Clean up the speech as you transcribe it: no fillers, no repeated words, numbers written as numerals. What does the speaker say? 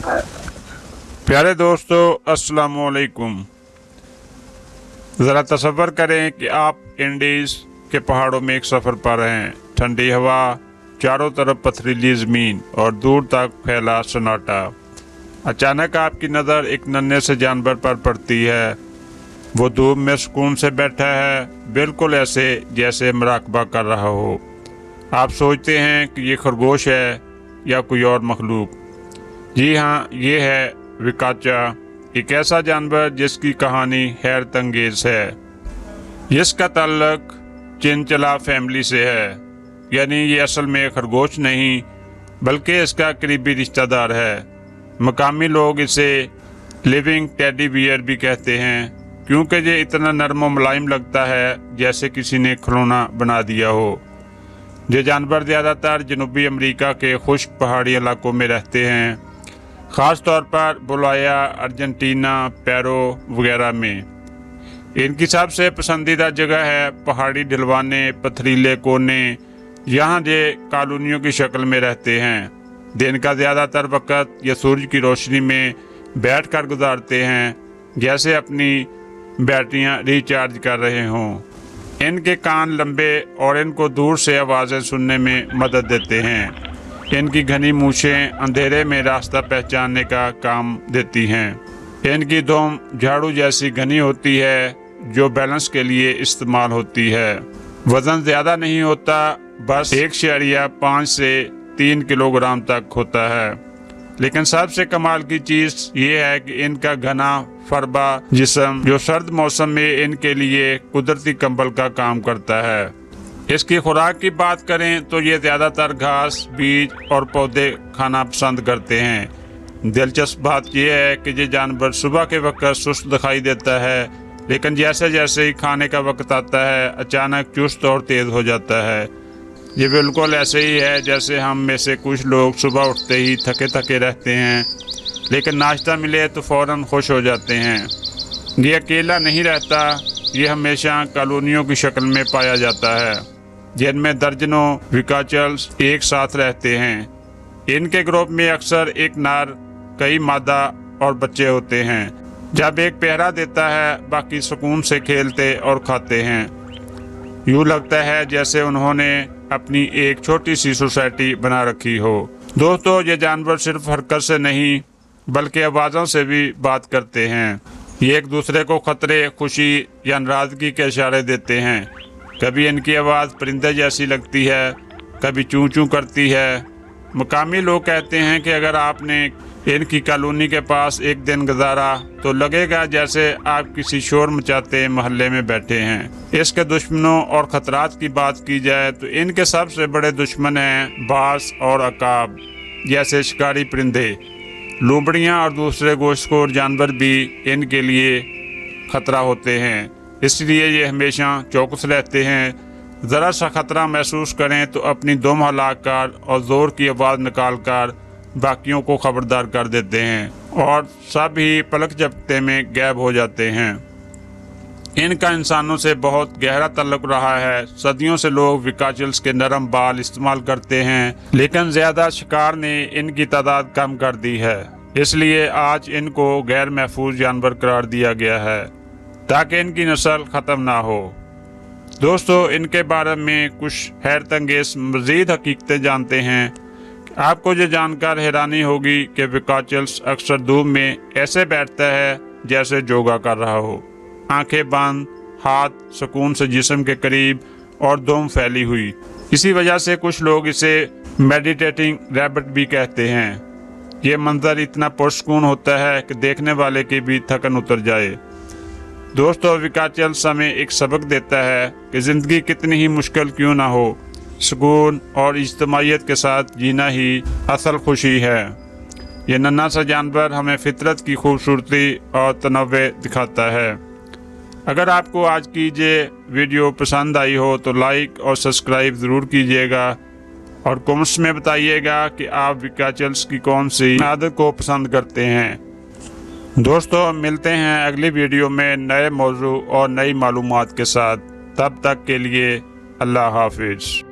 प्यारे दोस्तों, अस्सलाम वालेकुम। ज़रा तसव्वुर करें कि आप इंडीज़ के पहाड़ों में एक सफ़र पर हैं। ठंडी हवा, चारों तरफ पथरीली ज़मीन और दूर तक फैला सन्नाटा। अचानक आपकी नज़र एक नन्हे से जानवर पर पड़ती है। वो धूप में सुकून से बैठा है, बिल्कुल ऐसे जैसे मुराकबा कर रहा हो। आप सोचते हैं कि ये खरगोश है या कोई और मखलूक। जी हाँ, ये है विकाचा, एक ऐसा जानवर जिसकी कहानी हैरत अंगेज है। इसका ताल्लुक चिनचला फैमिली से है, यानी ये असल में खरगोश नहीं बल्कि इसका करीबी रिश्तेदार है। मकामी लोग इसे लिविंग टेडी बियर भी कहते हैं, क्योंकि ये इतना नरम और मुलायम लगता है जैसे किसी ने खिलौना बना दिया हो। ये जानवर ज़्यादातर जनूबी अमेरिका के खुश्क पहाड़ी इलाकों में रहते हैं, ख़ास तौर पर बोलिविया, अर्जेंटीना, पेरू वगैरह में। इनकी सबसे पसंदीदा जगह है पहाड़ी ढलवाने, पथरीले कोने। यहाँ ये कॉलोनियों की शक्ल में रहते हैं। दिन का ज़्यादातर वक्त ये सूरज की रोशनी में बैठकर गुजारते हैं, जैसे अपनी बैटरियाँ रिचार्ज कर रहे हों। इनके कान लंबे और इनको दूर से आवाज़ें सुनने में मदद देते हैं। इनकी घनी मूछें अंधेरे में रास्ता पहचानने का काम देती हैं। इनकी दुम झाड़ू जैसी घनी होती है, जो बैलेंस के लिए इस्तेमाल होती है। वज़न ज़्यादा नहीं होता, बस 1.5 से 3 किलोग्राम तक होता है। लेकिन सबसे कमाल की चीज़ ये है कि इनका घना फरबा जिस्म, जो सर्द मौसम में इनके लिए कुदरती कंबल का काम करता है। इसकी खुराक की बात करें तो ये ज़्यादातर घास, बीज और पौधे खाना पसंद करते हैं। दिलचस्प बात यह है कि ये जानवर सुबह के वक्त सुस्त दिखाई देता है, लेकिन जैसे जैसे ही खाने का वक्त आता है अचानक चुस्त और तेज़ हो जाता है। ये बिल्कुल ऐसे ही है जैसे हम में से कुछ लोग सुबह उठते ही थके थके रहते हैं, लेकिन नाश्ता मिले तो फ़ौरन खुश हो जाते हैं। ये अकेला नहीं रहता, ये हमेशा कॉलोनियों की शक्ल में पाया जाता है, जिनमें दर्जनों विकाचल्स एक साथ रहते हैं। इनके ग्रुप में अक्सर एक नर, कई मादा और बच्चे होते हैं। जब एक पहरा देता है, बाकी सुकून से खेलते और खाते हैं। यूँ लगता है जैसे उन्होंने अपनी एक छोटी सी सोसाइटी बना रखी हो। दोस्तों, ये जानवर सिर्फ हरकत से नहीं बल्कि आवाज़ों से भी बात करते हैं। ये एक दूसरे को खतरे, खुशी या नाराज़गी के इशारे देते हैं। कभी इनकी आवाज़ परिंदे जैसी लगती है, कभी चूं चूं करती है। मकामी लोग कहते हैं कि अगर आपने इनकी कॉलोनी के पास एक दिन गुजारा तो लगेगा जैसे आप किसी शोर मचाते मोहल्ले में बैठे हैं। इसके दुश्मनों और ख़तरात की बात की जाए तो इनके सबसे बड़े दुश्मन हैं बास और अकाब जैसे शिकारी परिंदे। लोमड़ियाँ और दूसरे गोश्तखोर जानवर भी इनके लिए खतरा होते हैं, इसलिए ये हमेशा चौकस रहते हैं। ज़रा सा खतरा महसूस करें तो अपनी दुम हिलाकर और ज़ोर की आवाज़ निकालकर बाकियों को खबरदार कर देते हैं, और सब ही पलक झपकते में गायब हो जाते हैं। इनका इंसानों से बहुत गहरा ताल्लुक रहा है। सदियों से लोग विकाचल्स के नरम बाल इस्तेमाल करते हैं, लेकिन ज़्यादा शिकार ने इनकी तादाद कम कर दी है। इसलिए आज इनको गैर महफूज जानवर करार दिया गया है, ताकि इनकी नस्ल ख़त्म ना हो। दोस्तों, इनके बारे में कुछ हैरत अंगेज मज़ीद हकीकतें जानते हैं। आपको ये जानकर हैरानी होगी कि विकाचल्स अक्सर धूप में ऐसे बैठता है जैसे योगा कर रहा हो, आंखें बंद, हाथ सुकून से जिस्म के करीब और दुम फैली हुई। इसी वजह से कुछ लोग इसे मेडिटेटिंग रैबिट भी कहते हैं। ये मंजर इतना पुरसुकून होता है कि देखने वाले की भी थकन उतर जाए। दोस्तों, विकाचल्स हमें एक सबक देता है कि ज़िंदगी कितनी ही मुश्किल क्यों ना हो, सुकून और इज्तिमाइयत के साथ जीना ही असल खुशी है। ये नन्हा सा जानवर हमें फितरत की खूबसूरती और तनव्वुर दिखाता है। अगर आपको आज की ये वीडियो पसंद आई हो तो लाइक और सब्सक्राइब ज़रूर कीजिएगा, और कमेंट्स में बताइएगा कि आप विकाचल्स की कौन सी आदत को पसंद करते हैं। दोस्तों, मिलते हैं अगली वीडियो में नए मौजू और नई मालूमात के साथ। तब तक के लिए अल्लाह हाफिज़।